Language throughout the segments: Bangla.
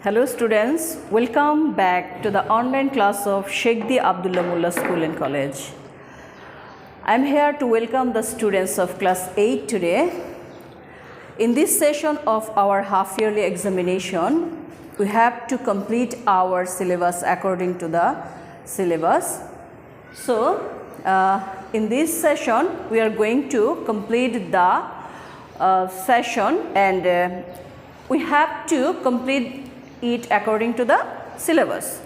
Hello students, welcome back to the online class of Sheikh Di Abdullah Mullah School and College. I am here to welcome the students of class 8 today. In this session of our half-yearly examination, we have to complete our syllabus according to the syllabus. So, in this session, we are going to complete the session and we have to complete it according to the syllabus.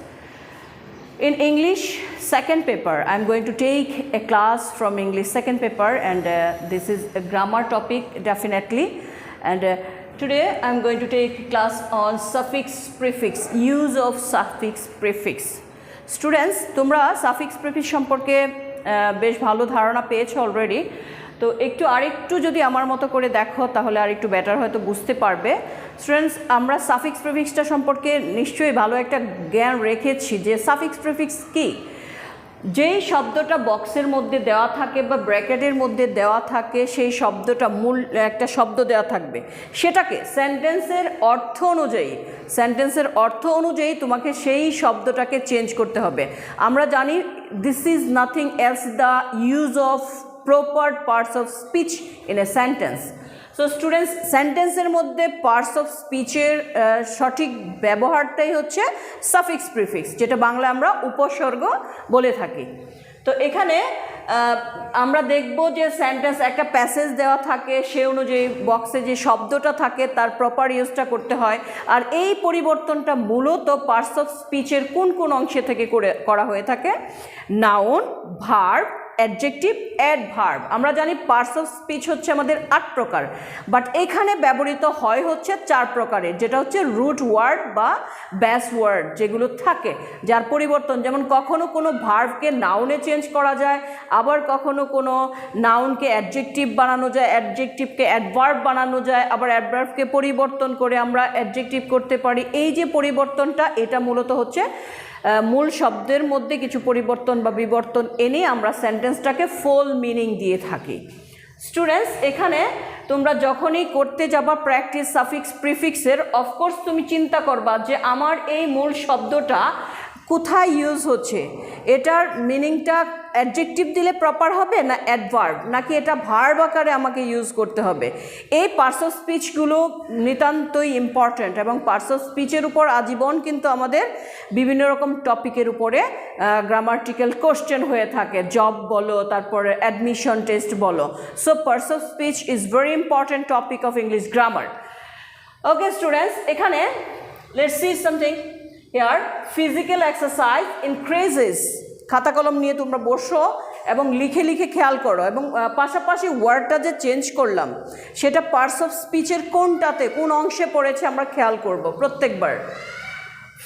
In English second paper, I am going to take a class from English second paper and this is a grammar topic definitely, and today I am going to take class on suffix prefix, use of suffix prefix. Students, তোমরা suffix prefix সম্পর্কে বেশ ভালো ধারণা পেয়েছো অলরেডি, তো আরেকটু যদি আমার মতো করে দেখো তাহলে আরেকটু বেটার হয়তো বুঝতে পারবে। স্টুডেন্টস, আমরা সাফিক্স প্রিফিক্সটা সম্পর্কে নিশ্চয়ই ভালো একটা জ্ঞান রেখেছি যে সাফিক্স প্রিফিক্স কি। যেই শব্দটা বক্সের মধ্যে দেওয়া থাকে বা ব্র্যাকেটের মধ্যে দেওয়া থাকে, সেই শব্দটা মূল একটা শব্দ দেওয়া থাকবে, সেটাকে সেন্টেন্সের অর্থ অনুযায়ী তোমাকে সেই শব্দটাকে চেঞ্জ করতে হবে। আমরা জানি this is nothing else the use of proper parts of speech in a sentence. So students, সেন্টেন্সের মধ্যে পার্টস অফ স্পিচের সঠিক ব্যবহারটাই হচ্ছে সাফিক্স প্রিফিক্স, যেটা বাংলা আমরা উপসর্গ বলে থাকি। তো এখানে আমরা দেখব যে সেন্টেন্স একটা প্যাসেজ দেওয়া থাকে, সে অনুযায়ী বক্সে যে শব্দটা থাকে তার প্রপার ইউজটা করতে হয়। আর এই পরিবর্তনটা মূলত পার্টস অফ স্পিচের কোন কোন অংশে থেকে করা হয়ে থাকে? Noun, verb, adjective, adverb. আমরা জানি পার্টস অফ স্পিচ হচ্ছে আমাদের 8 প্রকার, বাট এখানে ব্যবহৃত হয় হচ্ছে 4 প্রকারের, যেটা হচ্ছে রুট ওয়ার্ড বা বেস ওয়ার্ড যেগুলো থাকে, যার পরিবর্তন, যেমন কখনো কোনো ভার্বকে নাউনে চেঞ্জ করা যায়, আবার কখনো কোনো নাউনকে অ্যাডজেক্টিভ বানানো যায়, অ্যাডজেক্টিভকে অ্যাডভার্ব বানানো যায়, আবার অ্যাডভার্বকে পরিবর্তন করে আমরা অ্যাডজেক্টিভ করতে পারি। এই যে পরিবর্তনটা, এটা মূলত হচ্ছে মূল শব্দের মধ্যে কিছু পরিবর্তন বা বিবর্তন এনে আমরা সেন্টেন্সটাকে ফুল মিনিং দিয়ে থাকি। স্টুডেন্টস, এখানে তোমরা যখনই করতে যাবা প্র্যাকটিস সাফিক্স প্রিফিক্সের, অফকোর্স তুমি চিন্তা করবা যে আমার এই মূল শব্দটা কোথায় ইউজ হচ্ছে, এটার মিনিংটা অ্যাডজেক্টিভ দিলে প্রপার হবে না অ্যাডভার্ব, নাকি এটা ভার্ব আকারে আমাকে ইউজ করতে হবে। এই পার্টস অফ স্পিচগুলো নিতান্তই ইম্পর্ট্যান্ট এবং পার্টস অফ স্পিচের উপর আজীবন কিন্তু আমাদের বিভিন্ন রকম টপিকের উপরে গ্রামাটিক্যাল কোশ্চেন হয়ে থাকে, জব বলো, তারপরে অ্যাডমিশন টেস্ট বলো। So parts of speech is very important topic of English grammar. Okay students, এখানে let's see something here. Physical exercise increases. খাতা কলম নিয়ে তোমরা বসো এবং লিখে লিখে খেয়াল করো, এবং পাশাপাশি ওয়ার্ডটা যে চেঞ্জ করলাম সেটা পার্টস অফ স্পিচের কোনটাতে, কোন অংশে পড়েছে আমরা খেয়াল করব প্রত্যেকবার।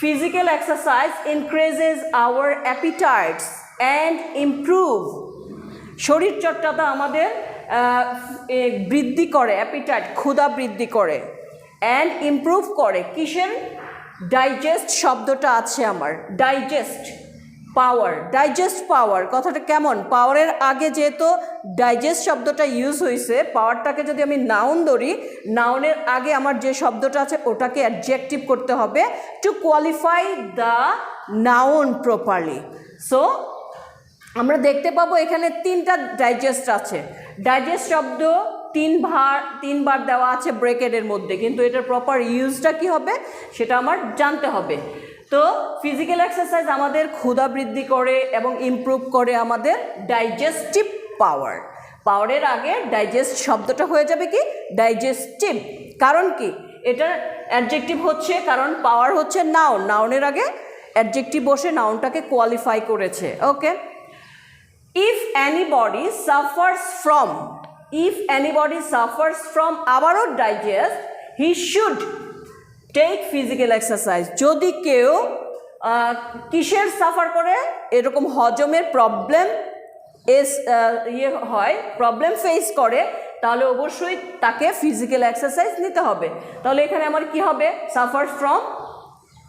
Physical exercise increases our appetites and improve. শরীরচর্চাটা আমাদের বৃদ্ধি করে, অ্যাপিটাইট ক্ষুধা বৃদ্ধি করে, অ্যান্ড ইমপ্রুভ করে কিসের? ডাইজেস্ট শব্দটা আছে আমার, ডাইজেস্ট পাওয়ার। ডাইজেস্ট পাওয়ার কথাটা কেমন? পাওয়ারের আগে যেহেতু ডাইজেস্ট শব্দটা ইউজ হয়েছে, পাওয়ারটাকে যদি আমি নাউন ধরি, নাউনের আগে আমার যে শব্দটা আছে ওটাকে অ্যাডজেক্টিভ করতে হবে to qualify the noun properly. So আমরা দেখতে পাবো এখানে 3টা ডাইজেস্ট আছে। ডাইজেস্ট শব্দ তিনবার দেওয়া আছে ব্রেকেটের মধ্যে, কিন্তু এটার প্রপার ইউজটা কি হবে সেটা আমার জানতে হবে। তো ফিজিক্যাল এক্সারসাইজ আমাদের ক্ষুধা বৃদ্ধি করে এবং ইমপ্রুভ করে আমাদের ডাইজেস্টিভ পাওয়ার। পাওয়ারের আগে ডাইজেস্ট শব্দটা হয়ে যাবে কি? ডাইজেস্টিভ। কারণ কি? এটার অ্যাডজেক্টিভ হচ্ছে, কারণ পাওয়ার হচ্ছে নাউন, নাউনের আগে অ্যাডজেক্টিভ বসে নাউনটাকে কোয়ালিফাই করেছে। Okay, if anybody suffers from আবারও digest, he should take physical exercise. যদি কেউ কিসের সাফার করে, এরকম হজমের প্রবলেম প্রবলেম ফেস করে, তাহলে অবশ্যই তাকে ফিজিক্যাল এক্সারসাইজ নিতে হবে। তাহলে এখানে আমার কি হবে? সাফার ফ্রম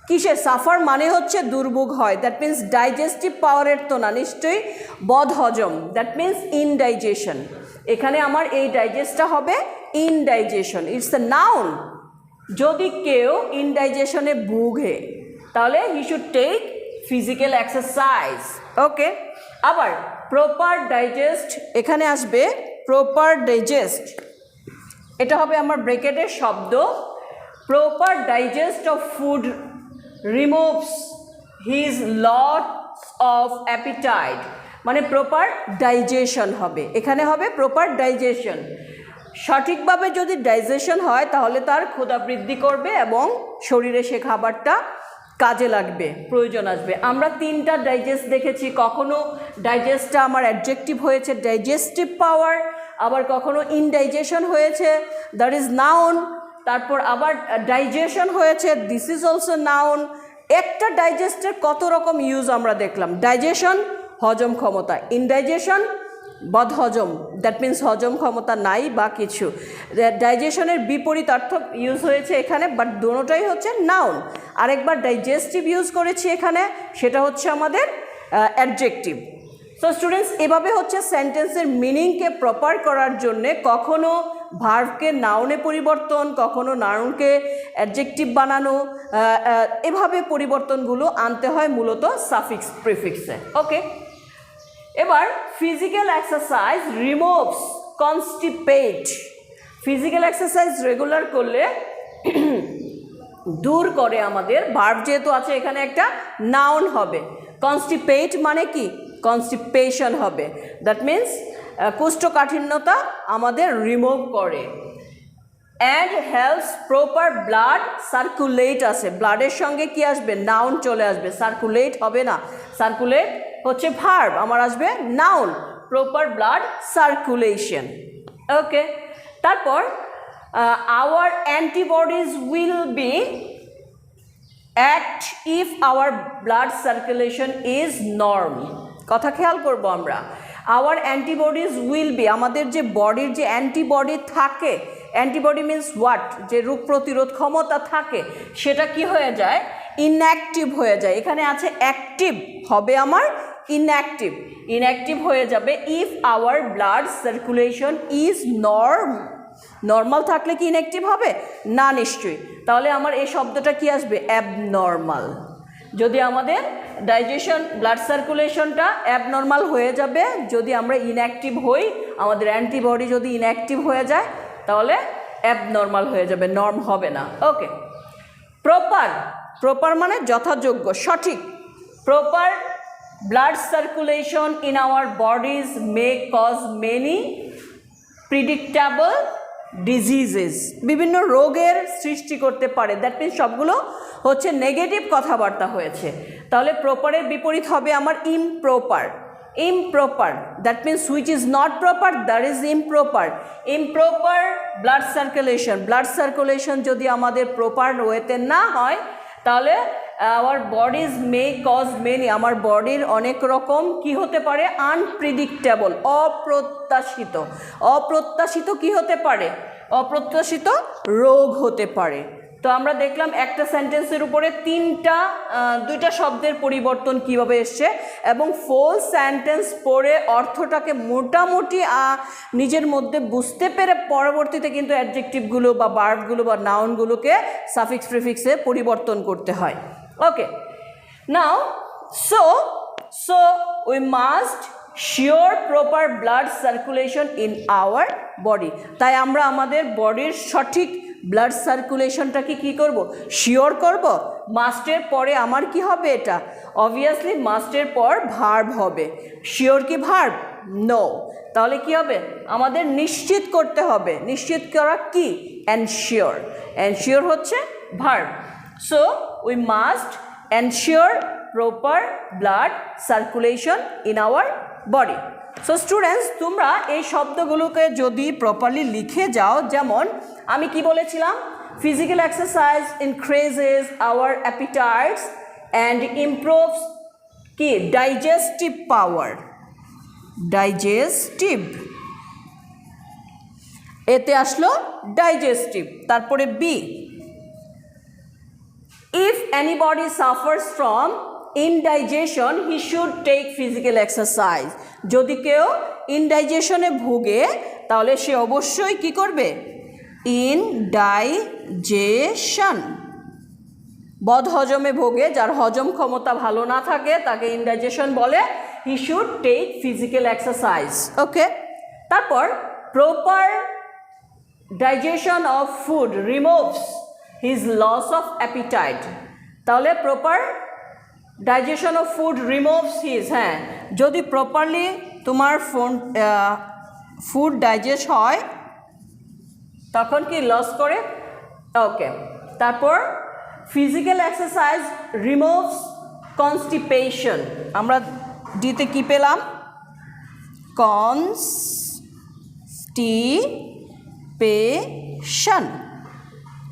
কিসের? সাফার মানে হচ্ছে দুর্ভোগ হয়, দ্যাট মিন্স ডাইজেস্টিভ পাওয়ারের তো না, নিশ্চয়ই বদ হজম, দ্যাট মিন্স ইনডাইজেশন। এখানে আমার এই ডাইজেস্টটা হবে ইনডাইজেশন, ইটস এ নাউন। যদি কেউ ইনডাইজেশনে ভুগে তাহলে he should take physical exercise. Okay, আবার প্রপার ডাইজেস্ট এখানে আসবে, প্রপার ডাইজেস্ট এটা হবে আমার ব্রেকেটের শব্দ। Proper digest of food removes his lots of appetite, মানে প্রপার ডাইজেশন হবে, এখানে হবে প্রপার ডাইজেশন। সঠিকভাবে যদি ডাইজেশন হয় তাহলে তার ক্ষুধা বৃদ্ধি করবে এবং শরীরে সে খাবারটা কাজে লাগবে, প্রয়োজন আসবে। আমরা তিনটা ডাইজেস্ট দেখেছি, কখনো ডাইজেস্টটা আমার অ্যাডজেক্টিভ হয়েছে ডাইজেস্টিভ পাওয়ার, আবার কখনো ইনডাইজেশন হয়েছে দ্যাট ইজ নাউন, তারপর আবার ডাইজেশন হয়েছে দিস ইজ অলসো নাউন। একটা ডাইজেস্টের কত রকম ইউজ আমরা দেখলাম। ডাইজেশন হজম ক্ষমতা, ইনডাইজেশন বদহজম, দ্যাট মিন্স হজম ক্ষমতা নাই বা কিছু। ডাইজেশনের বিপরীতার্থক ইউজ হয়েছে এখানে, বাট দুটোটাই হচ্ছে নাউন। আরেকবার ডাইজেস্টিভ ইউজ করেছি এখানে, সেটা হচ্ছে আমাদের অ্যাডজেক্টিভ। সো স্টুডেন্টস, এভাবে হচ্ছে সেন্টেন্সের মিনিংকে প্রপার করার জন্যে কখনো ভার্বকে নাউনে পরিবর্তন, কখনো নাউনকে অ্যাডজেক্টিভ বানানো, এভাবে পরিবর্তনগুলো আনতে হয় মূলত সাফিক্স প্রিফিক্সে। ওকে, এবার physical exercise removes constipate. Physical exercise regular করলে দূর করে আমাদের, ভার্ব যেহেতু আছে এখানে একটা নাউন হবে। কনস্টিপেট মানে কি? কনস্টিপেশন হবে, দ্যাট মিন্স কোষ্ঠকাঠিন্যতা আমাদের রিমুভ করে। And helps proper blood circulate আছে, ব্লাডের সঙ্গে কি আসবে? নাউন চলে আসবে, সার্কুলেট হবে না। সার্কুলেট হচ্ছে ভার্ব, আমার আসবে noun, proper blood circulation. Okay, তারপর our antibodies will be act if our blood circulation is norm. কথা খেয়াল করবো আমরা, আওয়ার অ্যান্টিবডিজ উইল বি, আমাদের যে বডির যে অ্যান্টিবডি থাকে, অ্যান্টিবডি মিন্স হোয়াট, যে রোগ প্রতিরোধ ক্ষমতা থাকে, সেটা কি হয়ে যায়? ইনঅ্যাক্টিভ হয়ে যায়। এখানে আছে অ্যাক্টিভ, হবে আমার ইনঅ্যাক্টিভ, ইনঅ্যাক্টিভ হয়ে যাবে if our blood circulation is norm. Normal থাকলে কি ইনঅ্যাক্টিভ হবে? না, নিশ্চয়ই। তাহলে আমার এই শব্দটা কি আসবে? অ্যাবনর্মাল। যদি আমাদের ডাইজেশন ব্লাড সার্কুলেশনটা অ্যাবনর্মাল হয়ে যাবে যদি আমরা ইনঅ্যাক্টিভ হই, আমাদের অ্যান্টিবডি যদি ইনঅ্যাক্টিভ হয়ে যায় তাহলে অ্যাবনর্মাল হয়ে যাবে, নর্ম হবে না। ওকে, প্রপার, প্রপার মানে যথাযোগ্য, সঠিক। Proper blood circulation in our bodies may cause many predictable diseases, বিভিন্ন রোগের সৃষ্টি করতে পারে। দ্যাট মিনস সবগুলো হচ্ছে নেগেটিভ কথাবার্তা হয়েছে। তাহলে প্রপারের বিপরীত হবে আমার improper. Improper that means which is not proper, that is improper. Improper blood circulation, blood circulation যদি আমাদের প্রপার ওয়েতে না হয় তাহলে our bodies may cause many, আমার বডির অনেক রকম কি হতে পারে? আনপ্রিডিক্টেবল, অপ্রত্যাশিত। অপ্রত্যাশিত কি হতে পারে? অপ্রত্যাশিত রোগ হতে পারে। তো আমরা দেখলাম একটা সেন্টেন্সের উপরে দুইটা শব্দের পরিবর্তন কিভাবে এসছে, এবং ফুল সেন্টেন্স পড়ে অর্থটাকে মোটামুটি নিজের মধ্যে বুঝতে পেরে পরবর্তীতে কিন্তু অ্যাডজেক্টিভগুলো বা ভার্বগুলো বা নাউনগুলোকে সাফিক্স প্রিফিক্সে পরিবর্তন করতে হয়। ওকে, নাও so we must sure proper blood circulation in our body. তাই আমরা আমাদের বডির সঠিক ব্লাড সার্কুলেশনটাকে কি করব? শিওর করব। মাস্টের পরে আমার কি হবে? এটা অবভিয়াসলি মাস্টের পর ভার্ব হবে। শিওর কি ভার্ব? নো। তাহলে কি হবে? আমাদের নিশ্চিত করতে হবে। নিশ্চিত করা কি? এনশিওর। এনশিওর হচ্ছে verb. So we must ensure proper blood circulation in our body. So students, তোমরা এই শব্দগুলোকে যদি প্রপারলি লিখে যাও, যেমন আমি কি বলেছিলাম? Physical exercise increases our appetites and improves কি? Digestive power. ডাইজেস্টিভ, এতে আসলো ডাইজেস্টিভ। তারপরে B, if anybody suffers from indigestion he should take physical exercise. যদি কেউ ইনডাইজেশনে ভুগে তাহলে সে অবশ্যই কি করবে? ইনডাইজেশন। বদহজমে ভোগে, যার হজম ক্ষমতা ভালো না থাকে তাকে ইনডাইজেশন বলে। He should take physical exercise. Okay, তারপর proper digestion of food removes his loss of appetite. তাহলে proper digestion of food removes his, হ্যাঁ, যদি প্রপারলি তোমার ফুড ডাইজেস্ট হয় তখন কি লস করে? ওকে, তারপর ফিজিক্যাল এক্সারসাইজ রিমুভস কনস্টিপেশন। আমরা ডিতে কি পেলাম?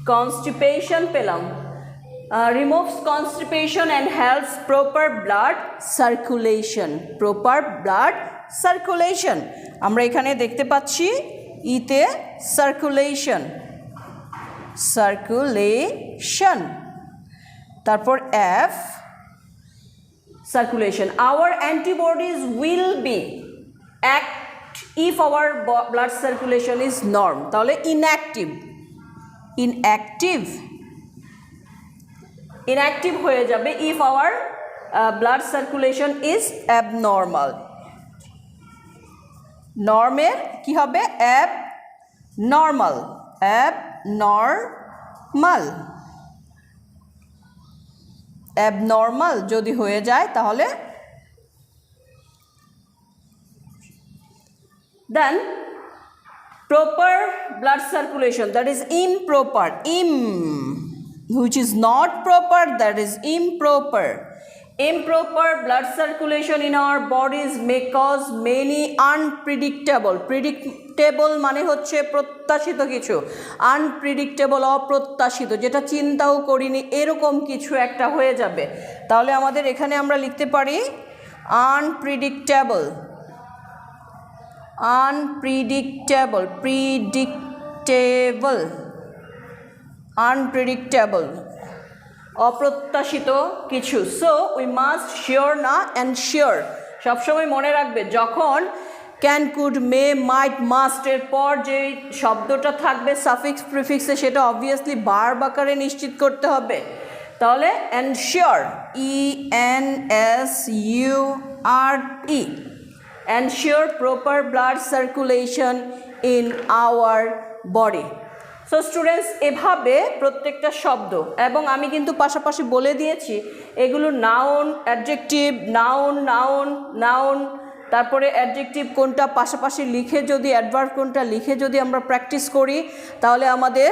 কনস্টিপেশন পেলাম। Removes constipation and helps proper blood circulation. আমরা এখানে দেখতে পাচ্ছি ইতে সার্কুলেশন। তারপর F circulation. Our antibodies will be act if our blood circulation is norm. তাহলে ইনঅ্যাক্টিভ হয়ে যাবে if our blood circulation is abnormal. নর্মের কি হবে? অ্যাবনর্মাল যদি হয়ে যায় তাহলে দেন proper blood circulation, that is improper. Which is not proper, that is improper. Improper blood circulation in our bodies may cause many predictable মানে হচ্ছে প্রত্যাশিত কিছু, আনপ্রিডিক্টেবল অপ্রত্যাশিত, যেটা চিন্তাও করিনি এরকম কিছু একটা হয়ে যাবে। তাহলে আমাদের এখানে আমরা লিখতে পারি unpredictable, অপ্রত্যাশিত কিছু। সো উই মাস্ট শিওর না এনশিওর। সবসময় মনে রাখবে যখন can, could, may, might, must এর পর যে শব্দটা থাকবে সাফিক্স প্রিফিক্সে সেটা অবভিয়াসলি ভার্ব আকারে নিশ্চিত করতে হবে। তাহলে ensure, ENSURE, ensure proper blood circulation in our body. So students, এভাবে প্রত্যেকটা শব্দ, এবং আমি কিন্তু পাশাপাশি বলে দিয়েছি এগুলো নাউন, অ্যাডজেক্টিভ, নাউন, তারপরে অ্যাডজেক্টিভ কোনটা পাশাপাশি লিখে যদি, অ্যাডভার্ব কোনটা লিখে যদি আমরা প্র্যাকটিস করি তাহলে আমাদের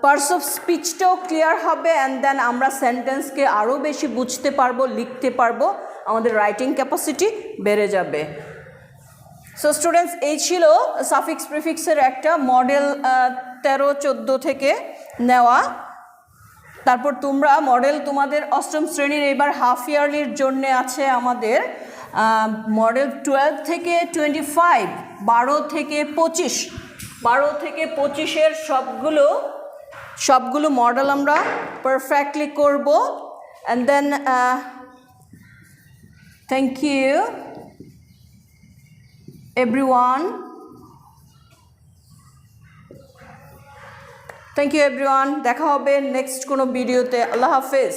পার্টস অফ স্পিচটাও ক্লিয়ার হবে, অ্যান্ড দেন আমরা সেন্টেন্সকে আরও বেশি বুঝতে পারবো, লিখতে পারবো, আমাদের রাইটিং ক্যাপাসিটি বেড়ে যাবে। সো স্টুডেন্টস, এই ছিল সাফিক্স প্রিফিক্সের একটা মডেল 13-14 থেকে নেওয়া। তারপর তোমরা মডেল তোমাদের অষ্টম শ্রেণীর এবার হাফ ইয়ারলির জন্য আছে আমাদের মডেল 12 থেকে 25, 12 থেকে 25-এর সবগুলো মডেল আমরা পারফেক্টলি করব। And then thank you everyone. দেখা হবে নেক্সট কোনো ভিডিওতে। আল্লাহ হাফেজ।